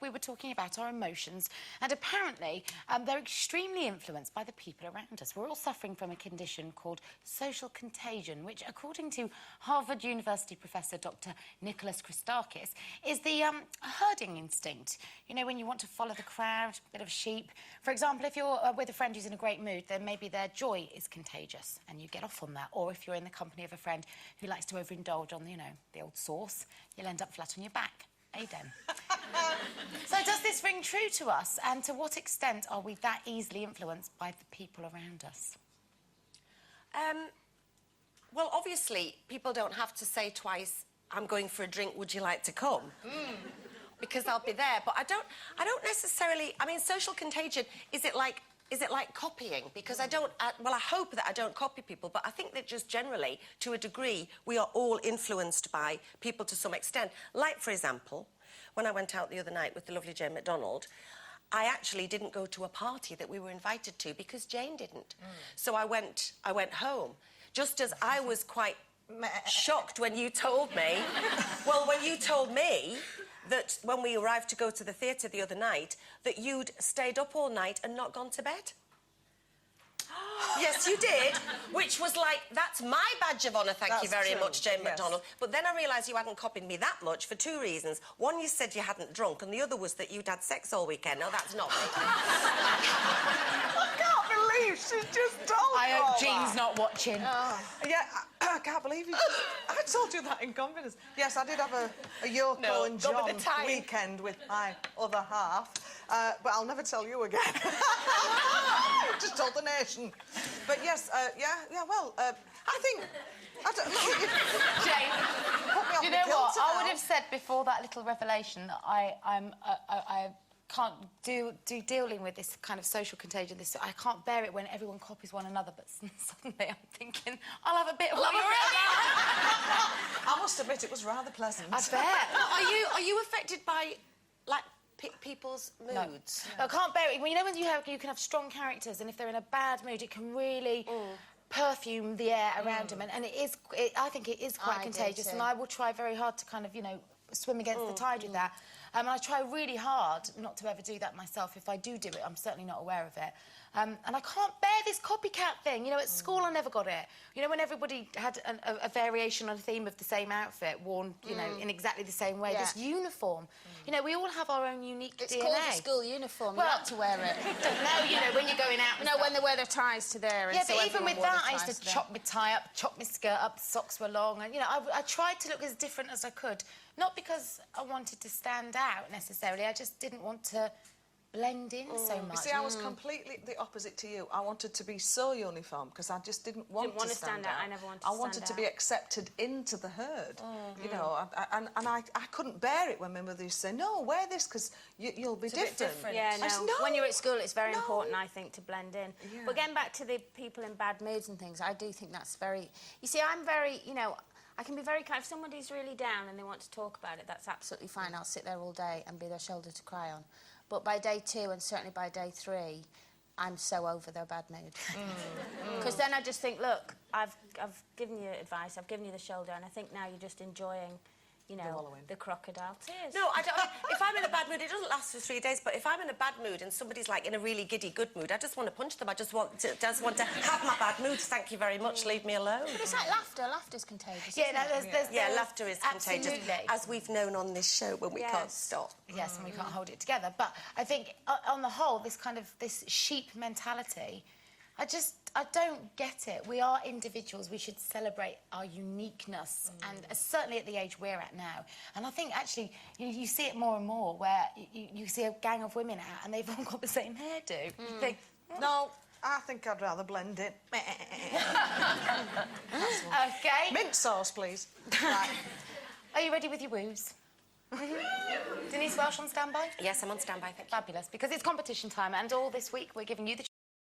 we were talking about our emotions, and apparently they're extremely influenced by the people around us. We're all suffering from a condition called social contagion, which, according to Harvard University professor Dr. Nicholas Christakis, is the herding instinct. You know, when you want to follow the crowd, a bit of sheep. For example, if you're with a friend who's in a great mood, then maybe their joy is contagious and you get off on that. Or if you're in the company of a friend who likes to overindulge on, you know, the old sauce, you'll end up flat on your back. Aiden. So does this ring true to us? And to what extent are we that easily influenced by the people around us? Well, obviously, people don't have to say twice, I'm going for a drink, would you like to come? Because I'll be there. But I don't necessarily... I mean, social contagion, is it like copying? Because I hope that I don't copy people, but I think that just generally, to a degree, we are all influenced by people to some extent. Like, for example, when I went out the other night with the lovely Jane McDonald, I actually didn't go to a party that we were invited to because Jane didn't. So I went home, just as I was quite shocked when you told me... Well, when you told me that when we arrived to go to the theatre the other night, that you'd stayed up all night and not gone to bed. Yes, you did, which was like, that's my badge of honour, thank you very much, Jane McDonald. But then I realised you hadn't copied me that much for two reasons. One, you said you hadn't drunk, and the other was that you'd had sex all weekend. No, that's not me. I can't believe she's just told me. I hope Jean's not watching. Yeah, I can't believe you. I told you that in confidence. Yes, I did have a Yoko and John weekend with my other half, but I'll never tell you again. Just told the nation. But yes, well, I think... Jane, you know what? I would have said before that little revelation that I can't do dealing with this kind of social contagion. I can't bear it when everyone copies one another, but suddenly I'm thinking, I'll have a bit of what you're I must admit, it was rather pleasant. I bet. Are you affected by, like, people's moods? No, I can't bear it. Well, you know when you can have strong characters, and if they're in a bad mood, it can really perfume the air around them, and I think it is quite contagious, and I will try very hard to kind of, you know, swim against the tide with that. And I try really hard not to ever do that myself. If I do it, I'm certainly not aware of it. And I can't bear this copycat thing. You know, at school I never got it. You know, when everybody had a variation on a theme of the same outfit worn, you know, in exactly the same way, this uniform. You know, we all have our own unique DNA. It's called a school uniform. Well, you have to wear it. No, you know, when you're going out. No, when they wear their ties to there. Yeah, but even with that, I used to chop my tie up, chop my skirt up, socks were long, and, you know, I tried to look as different as I could. Not because I wanted to stand out, necessarily. I just didn't want to blend in so much. You see, I was completely the opposite to you. I wanted to be so uniform because I just didn't want to stand out. I never wanted to stand out. I wanted to be accepted into the herd. You know, and I couldn't bear it when my mother used to say, no, wear this because you'll be different. Yeah, no. When you're at school, it's very important, I think, to blend in. Yeah. But getting back to the people in bad moods and things, I do think that's very... You see, I'm very, you know... I can be very kind. If somebody's really down and they want to talk about it, that's absolutely fine. I'll sit there all day and be their shoulder to cry on. But by day 2, and certainly by day 3, I'm so over their bad mood. Because then I just think, look, I've given you advice, I've given you the shoulder, and I think now you're just enjoying, you know, the crocodile tears. No, I don't... If I'm in a bad mood, it doesn't last for 3 days, but if I'm in a bad mood and somebody's, like, in a really giddy good mood, I just want to punch them. I just want to have my bad moods. Thank you very much. Leave me alone. But it's like laughter. Laughter's contagious, Yeah, yeah, laughter is contagious. As we've known on this show when we can't stop. Yes, and we can't hold it together. But I think, on the whole, this sheep mentality, I don't get it. We are individuals. We should celebrate our uniqueness, and certainly at the age we're at now. And I think, actually, you see it more and more, where you see a gang of women out and they've all got the same hairdo. You think, no, I think I'd rather blend in. OK. Mint sauce, please. Right. Are you ready with your woos? Denise Welch on standby? Yes, I'm on standby, thank you. Fabulous, because it's competition time, and all this week we're giving you the